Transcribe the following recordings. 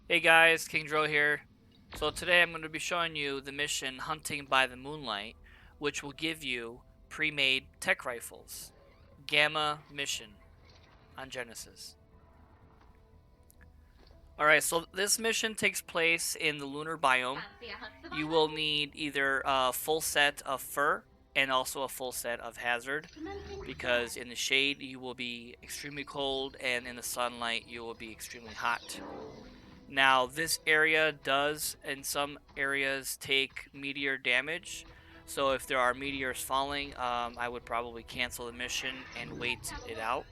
Hey guys, King Dro here. So today I'm going to be showing you the mission Hunting by the Moonlight, which will give you pre-made Tek Rifles. Gamma mission on Genesis. Alright, so this mission takes place in the lunar biome. You will need either a full set of fur and also a full set of hazard, because in the shade you will be extremely cold and in the sunlight you will be extremely hot. Now, this area does, in some areas, take meteor damage. So if there are meteors falling, I would probably cancel the mission and wait it out.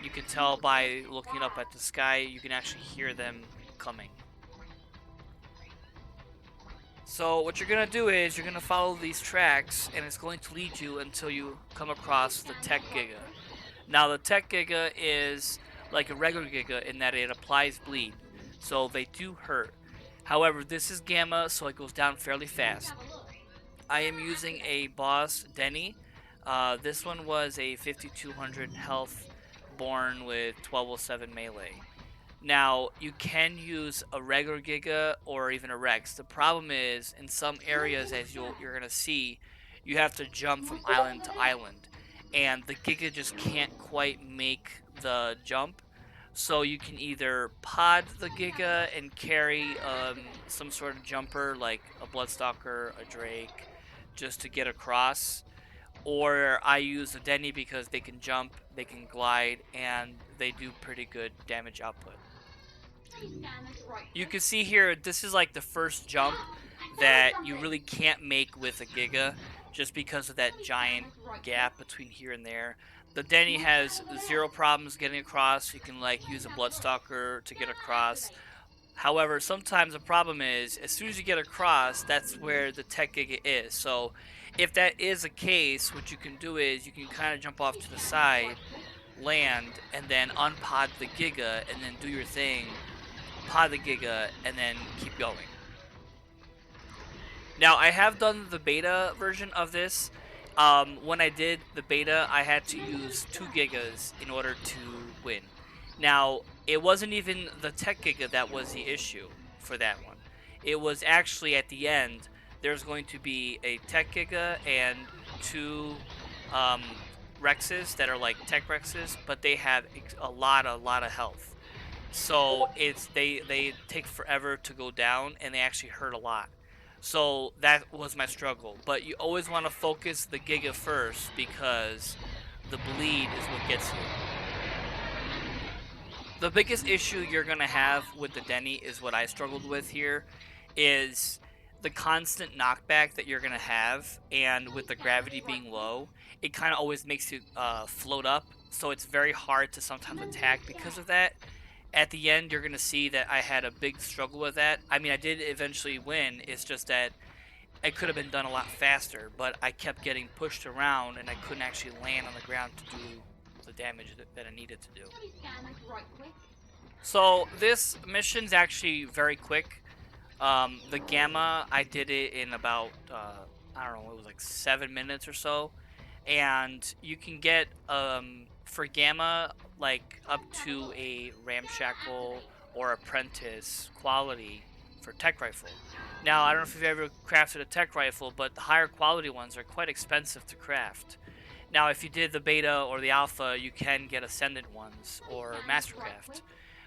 You can tell by looking up at the sky, you can actually hear them coming. So what you're going to do is you're going to follow these tracks, and it's going to lead you until you come across the Tek Giga. Now, the Tek Giga is like a regular Giga in that it applies bleed, so they do hurt. However, this is Gamma, so it goes down fairly fast. I am using a Boss Denny. This one was a 5200 health, born with 1207 melee. Now, you can use a regular Giga or even a Rex. The problem is, in some areas, as you're going to see, you have to jump from island to island. And the Giga just can't quite make the jump. So you can either pod the Giga and carry some sort of jumper, like a Bloodstalker, a Drake, just to get across. Or I use the Denny because they can jump, they can glide, and they do pretty good damage output. You can see here, this is like the first jump that you really can't make with a Giga, just because of that giant gap between here and there. The Denny has zero problems getting across. You can like use a Bloodstalker to get across. However, sometimes the problem is, as soon as you get across, that's where the Tek Giga is. So if that is the case, what you can do is you can kind of jump off to the side, land, and then unpod the Giga, and then do your thing, pod the Giga, and then keep going. Now, I have done the beta version of this. When I did the beta, I had to use 2 Gigas in order to win. Now, it wasn't even the Tek Giga that was the issue for that one. It was actually at the end, there's going to be a Tek Giga and 2 um, Rexes that are like Tek Rexes, but they have a lot of health. So they take forever to go down, and they actually hurt a lot. So that was my struggle. But you always want to focus the Giga first, because the bleed is what gets you. The biggest issue you're going to have with the Denny is what I struggled with here, is the constant knockback that you're going to have, and with the gravity being low, it kind of always makes you float up, so it's very hard to sometimes attack because of that. At the end, you're going to see that I had a big struggle with that. I mean, I did eventually win. It's just that it could have been done a lot faster, but I kept getting pushed around, and I couldn't actually land on the ground to do the damage that I needed to do. So this mission's actually very quick. The Gamma, I did it in about, I don't know, it was like 7 minutes or so. And you can get, for Gamma, like up to a Ramshackle or Apprentice quality for Tek Rifle. Now, I don't know if you've ever crafted a Tek Rifle, but the higher quality ones are quite expensive to craft. Now, if you did the beta or the alpha, you can get Ascendant ones or Mastercraft.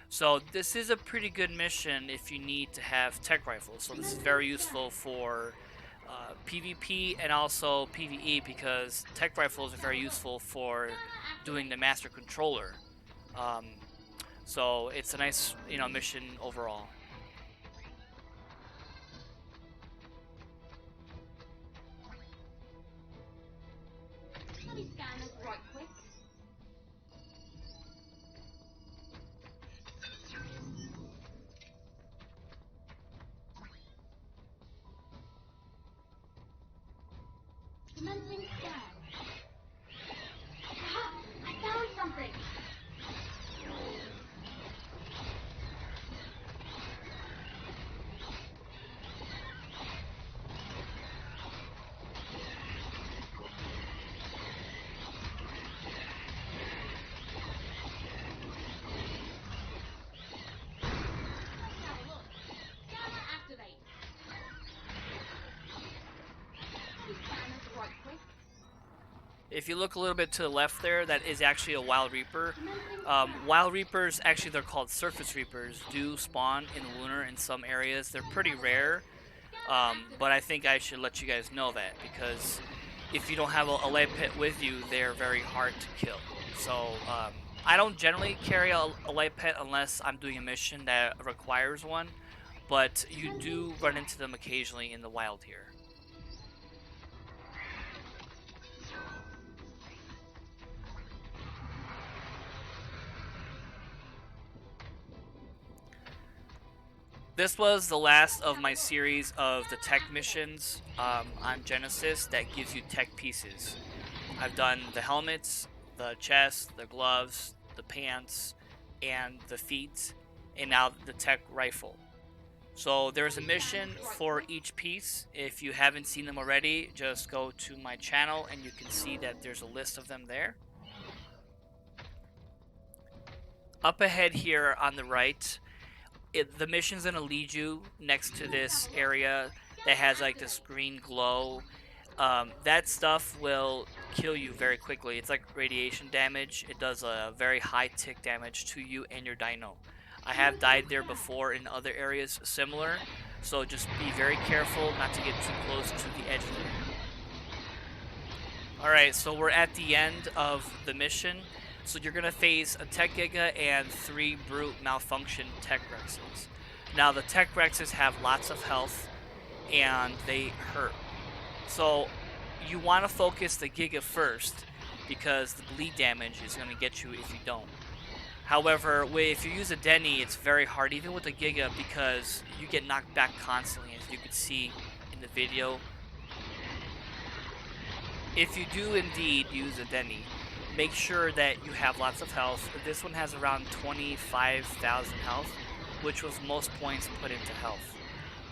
So this is a pretty good mission if you need to have Tek Rifles. So this is very useful for PvP and also PvE, because Tek Rifles are very useful for doing the Master Controller. Um, so it's a nice, mission overall. Commencing scan. I found something. If you look a little bit to the left there, that is actually a wild reaper. Commencing scan. Wild reapers, actually they're called surface reapers, do spawn in the lunar in some areas. They're pretty rare, but I think I should let you guys know that because if you don't have a lead pit with you, they're very hard to kill. So I don't generally carry a light pet unless I'm doing a mission that requires one, but you do run into them occasionally in the wild here. This was the last of my series of the tech missions on Genesis that gives you tech pieces. I've done the helmets, the chest, the gloves, the pants, and the feet, and now the tech rifle. So there's a mission for each piece. If you haven't seen them already, just go to my channel and you can see that there's a list of them there. Up ahead here on the right, the mission's gonna lead you next to this area that has like this green glow. That stuff will kill you very quickly. It's like radiation damage. It does a very high tick damage to you and your dino. I have died there before in other areas similar, so just be very careful not to get too close to the edge there. Alright, so we're at the end of the mission. So you're going to face a Tek Giga and 3 Brute Malfunction Tek Rifles. Now the Tek Rifles have lots of health and they hurt. So you want to focus the Giga first because the bleed damage is going to get you if you don't. However, if you use a Denny, it's very hard, even with a Giga, because you get knocked back constantly, as you can see in the video. If you do indeed use a Denny, make sure that you have lots of health. This one has around 25,000 health, which was most points put into health.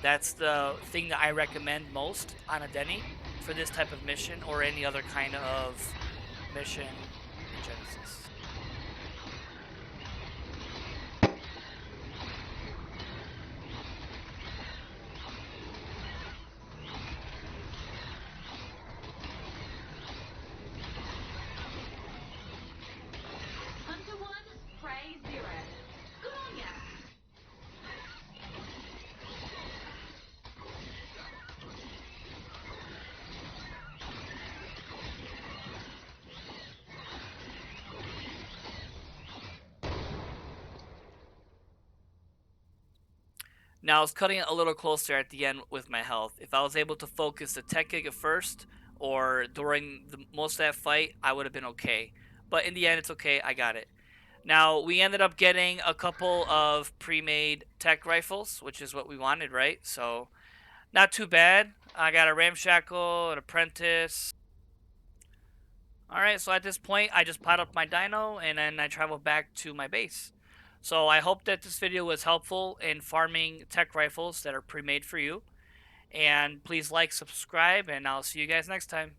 That's the thing that I recommend most on a Denny for this type of mission or any other kind of mission in Genesis. Hunter 1, Prey 0. Good on ya. Now I was cutting it a little closer at the end with my health. If I was able to focus the Tek Giga first or during most of that fight, I would have been okay. But in the end, it's okay. I got it. Now, we ended up getting a couple of pre-made Tek Rifles, which is what we wanted, right? So, not too bad. I got a Ramshackle, an Apprentice. Alright, so at this point, I just pot up my dino, and then I travel back to my base. So, I hope that this video was helpful in farming Tek Rifles that are pre-made for you. And please like, subscribe, and I'll see you guys next time.